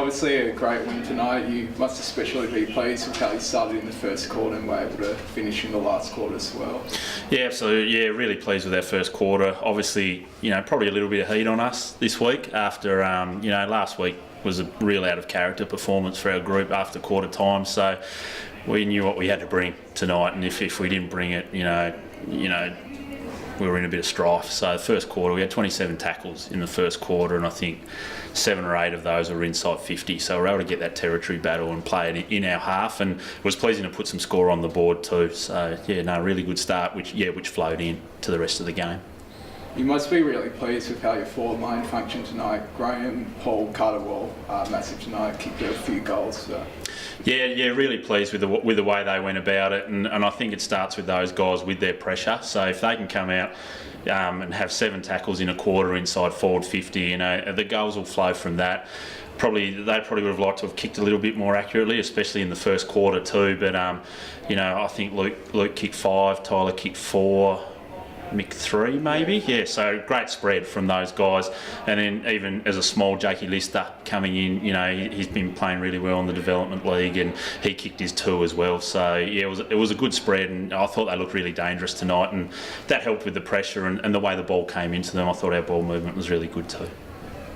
obviously a great win tonight. You must especially be pleased with how you started in the first quarter and were able to finish in the last quarter as well. Yeah, absolutely. Yeah, really pleased with our first quarter. Obviously, probably a little bit of heat on us this week after, last week was a real out of character performance for our group after quarter time. So we knew what we had to bring tonight, and if we didn't bring it, we were in a bit of strife. So the first quarter, we had 27 tackles in the first quarter, and I think 7 or 8 of those were inside 50. So we were able to get that territory battle and play it in our half, and it was pleasing to put some score on the board too. So really good start, which flowed in to the rest of the game. You must be really pleased with how your forward line functioned tonight. Graham, Paul, Carter-Wall, massive tonight, kicked a few goals. So. Yeah, really pleased with the way they went about it, and I think it starts with those guys with their pressure. So if they can come out and have 7 tackles in a quarter inside forward 50, the goals will flow from that. They probably would have liked to have kicked a little bit more accurately, especially in the first quarter too. But I think Luke kicked 5, Tyler kicked 4. Mick 3 maybe, yeah. So great spread from those guys, and then even as a small Jakey Lister coming in, he's been playing really well in the development league, and he kicked his 2 as well. So yeah, it was a good spread, and I thought they looked really dangerous tonight, and that helped with the pressure and the way the ball came into them. I thought our ball movement was really good too.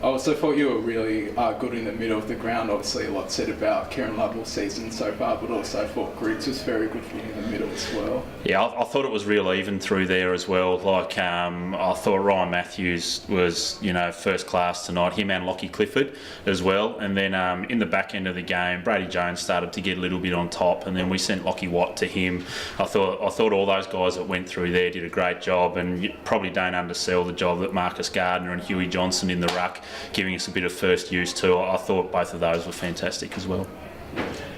I also thought you were really good in the middle of the ground. Obviously, a lot said about Kieran Lovell's season so far, but also thought Griggs was very good for you in the middle as well. Yeah, I thought it was real even through there as well. I thought Ryan Matthews was, first class tonight. Him and Lockie Clifford as well. And then in the back end of the game, Brady Jones started to get a little bit on top, and then we sent Lockie Watt to him. I thought all those guys that went through there did a great job, and you probably don't undersell the job that Marcus Gardner and Huey Johnson in the ruck giving us a bit of first use too. I thought both of those were fantastic as well.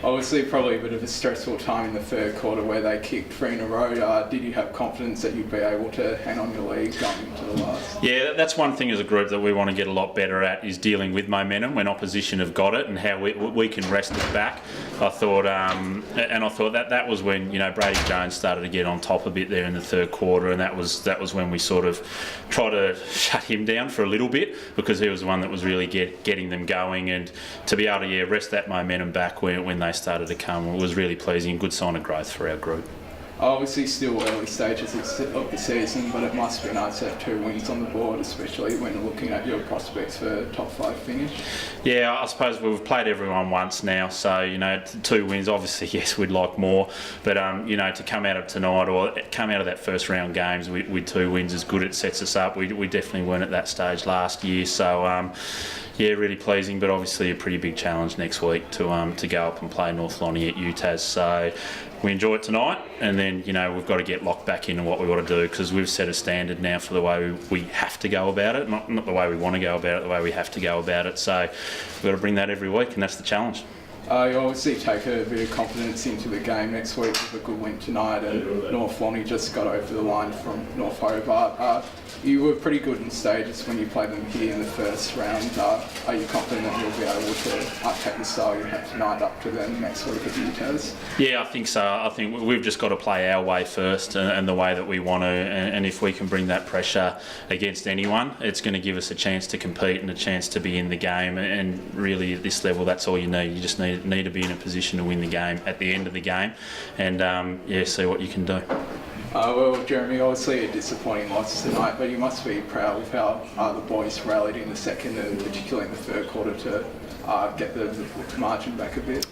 Obviously, probably a bit of a stressful time in the third quarter where they kicked 3 in a row. Did you have confidence that you'd be able to hang on your lead going into the last? Yeah, that's one thing as a group that we want to get a lot better at, is dealing with momentum when opposition have got it and how we can wrest it back. I thought that was when Brady Jones started to get on top a bit there in the third quarter, and that was when we sort of tried to shut him down for a little bit, because he was the one that was really getting them going, and to be able to wrest that momentum back when they started to come, it was really pleasing. Good sign of growth for our group. Obviously still early stages of the season, but it must be nice to have 2 wins on the board, especially when looking at your prospects for top 5 finish. Yeah, I suppose we've played everyone once now, so 2 wins, obviously yes, we'd like more, but to come out of tonight or come out of that first round games with 2 wins is good. It sets us up. We definitely weren't at that stage last year, so really pleasing, but obviously a pretty big challenge next week to go up and play North Lonnie at UTAS. So we enjoy it tonight, and then we've got to get locked back into what we want to do, because we've set a standard now for the way we have to go about it, not the way we want to go about it, the way we have to go about it. So we've got to bring that every week, and that's the challenge. You obviously take a bit of confidence into the game next week with a good win tonight, and North Lonnie just got over the line from North Hobart. You were pretty good in stages when you played them here in the first round. Are you confident that you'll be able to take the style you have tonight up to them next week at UTAS? Yeah, I think so. I think we've just got to play our way first, and the way that we want to, and if we can bring that pressure against anyone, it's going to give us a chance to compete and a chance to be in the game, and really at this level that's all you need. You just need to be in a position to win the game at the end of the game, and see what you can do. Well, Jeremy, obviously a disappointing loss tonight, but you must be proud of how the boys rallied in the second and particularly in the third quarter to get the margin back a bit.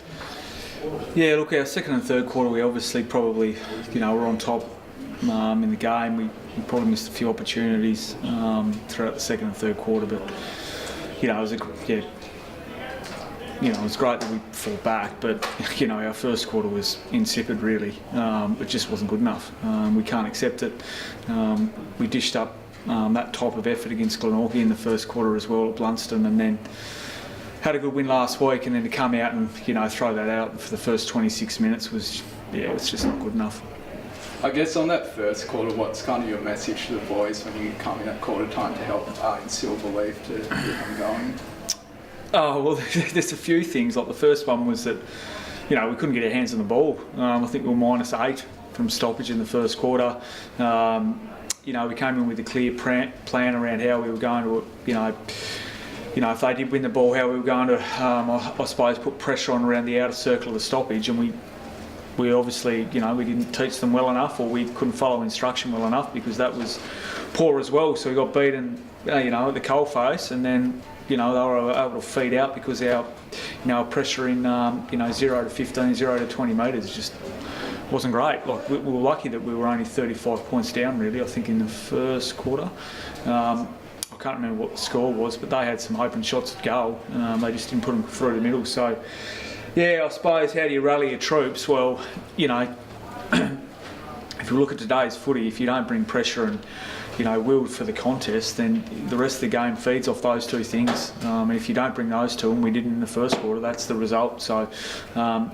Yeah, look, our second and third quarter, we obviously probably, were on top in the game. We probably missed a few opportunities throughout the second and third quarter, but it was it was great that we fought back, but our first quarter was insipid really. It just wasn't good enough. We can't accept it. We dished up that type of effort against Glenorchy in the first quarter as well at Blunston, and then had a good win last week, and then to come out and throw that out for the first 26 minutes was it's just not good enough. I guess on that first quarter, what's kind of your message to the boys when you come in at quarter time to help instill belief to get them going? Oh, well, there's a few things. Like the first one was that, we couldn't get our hands on the ball. I think we were -8 from stoppage in the first quarter. We came in with a clear plan around how we were going to, if they did win the ball, how we were going to, I suppose, put pressure on around the outer circle of the stoppage, and we obviously, we didn't teach them well enough, or we couldn't follow instruction well enough, because that was poor as well. So we got beaten, at the coalface, and then, they were able to feed out because our pressure in, 0 to 15, 0 to 20 metres just wasn't great. Like, we were lucky that we were only 35 points down, really, I think, in the first quarter. I can't remember what the score was, but they had some open shots at goal. They just didn't put them through the middle. So, yeah, I suppose, how do you rally your troops? Well, if you look at today's footy, if you don't bring pressure and, willed for the contest, then the rest of the game feeds off those two things. And if you don't bring those two, and we didn't in the first quarter, that's the result. So,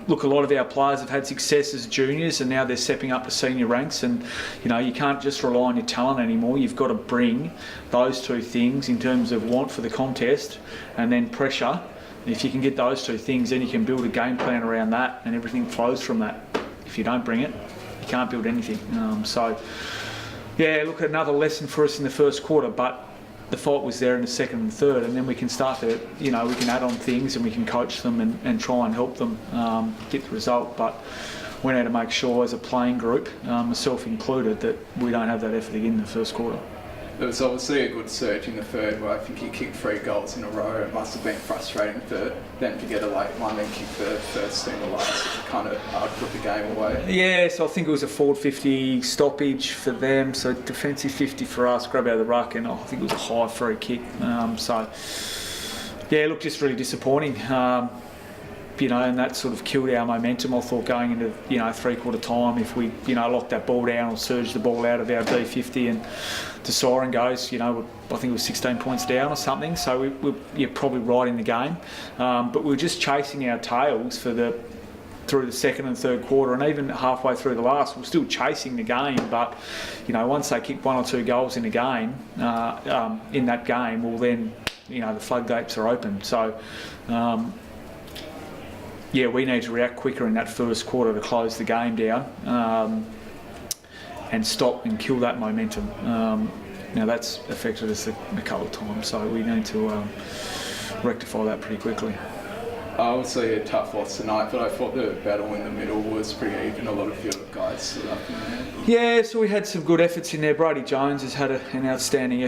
look, a lot of our players have had success as juniors, and now they're stepping up to senior ranks. And, you can't just rely on your talent anymore. You've got to bring those two things in terms of want for the contest and then pressure. And if you can get those two things, then you can build a game plan around that, and everything flows from that. If you don't bring it, you can't build anything. Yeah, look, another lesson for us in the first quarter, but the fault was there in the second and third, and then we can start to, we can add on things and we can coach them and try and help them get the result. But we need to make sure as a playing group, myself included, that we don't have that effort again in the first quarter. There was obviously a good surge in the third where I think he kicked 3 goals in a row. It must have been frustrating for them to get a late one and kick the first in the last. It kind of put the game away. Yeah, so I think it was a forward 50 stoppage for them, so defensive 50 for us, grab out of the ruck, and I think it was a high free kick. Yeah, look, just really disappointing. And that sort of killed our momentum. I thought going into, 3/4 time, if we, locked that ball down or surged the ball out of our D50 and the siren goes, I think it was 16 points down or something. So you're probably right in the game. But we were just chasing our tails through the second and third quarter, and even halfway through the last, we're still chasing the game. But once they kick 1 or 2 goals in a game, in that game, well then, the floodgates are open. So. Yeah, we need to react quicker in that first quarter to close the game down and stop and kill that momentum. Now that's affected us a couple of times, so we need to rectify that pretty quickly. Obviously a tough loss tonight, but I thought the battle in the middle was pretty even. A lot of your guys stood up in there. Yeah, so we had some good efforts in there. Brady Jones has had an outstanding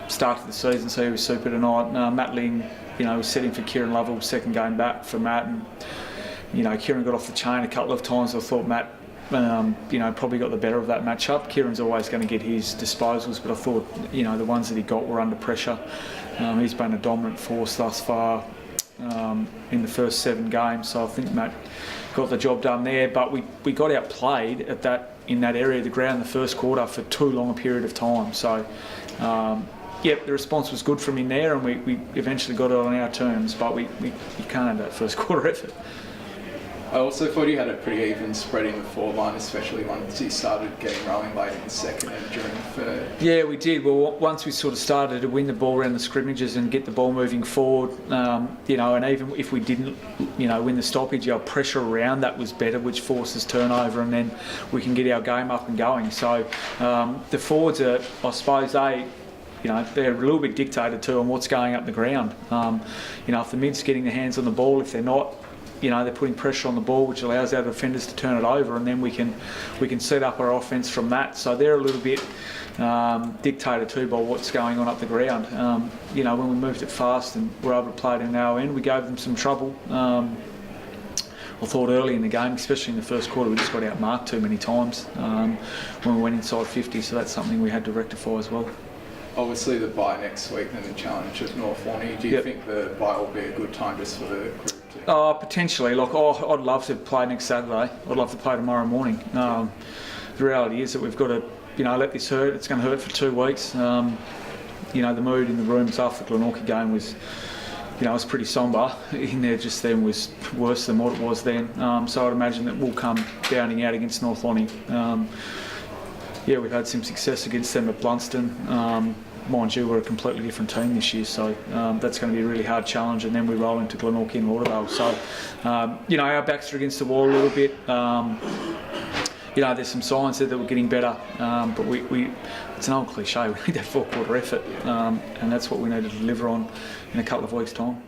start to the season, so he was super tonight. Matt Ling, was setting for Kieran Lovell, second game back for Matt, and Kieran got off the chain a couple of times. I thought Matt, probably got the better of that matchup. Kieran's always going to get his disposals, but I thought, the ones that he got were under pressure. He's been a dominant force thus far in the first 7 games, so I think Matt got the job done there. But we got outplayed in that area of the ground in the first quarter for too long a period of time. So. The response was good from in there, and we eventually got it on our terms, but you can't have that first quarter effort. I also thought you had a pretty even spread in the forward line, especially once you started getting rolling late in the second and during the third. Yeah, we did. Well, once we sort of started to win the ball around the scrimmages and get the ball moving forward, and even if we didn't, win the stoppage, our pressure around that was better, which forces turnover, and then we can get our game up and going. So the forwards are, I suppose, they're a little bit dictated to on what's going up the ground. If the mid's getting their hands on the ball, if they're not, they're putting pressure on the ball, which allows our defenders to turn it over, and then we can set up our offence from that. So they're a little bit dictated to by what's going on up the ground. When we moved it fast and were able to play it in our end, we gave them some trouble. I thought early in the game, especially in the first quarter, we just got outmarked too many times when we went inside 50, so that's something we had to rectify as well. Obviously the bye next week and the challenge of North Lonnie. Do you think the bye will be a good time just for the group to... Potentially. I'd love to play next Saturday. I'd love to play tomorrow morning. The reality is that we've got to, let this hurt. It's going to hurt for 2 weeks. The mood in the rooms after the Glenorchy game was, was pretty sombre. In there just then was worse than what it was then. So I'd imagine that we'll come bounding out against North Lonnie. We've had some success against them at Blunston. Mind you, we're a completely different team this year, so that's going to be a really hard challenge. And then we roll into Glenorchy and Lauderdale. So, our backs are against the wall a little bit. there's some signs there that we're getting better, but it's an old cliche. We need that 4-quarter effort, and that's what we need to deliver on in a couple of weeks' time.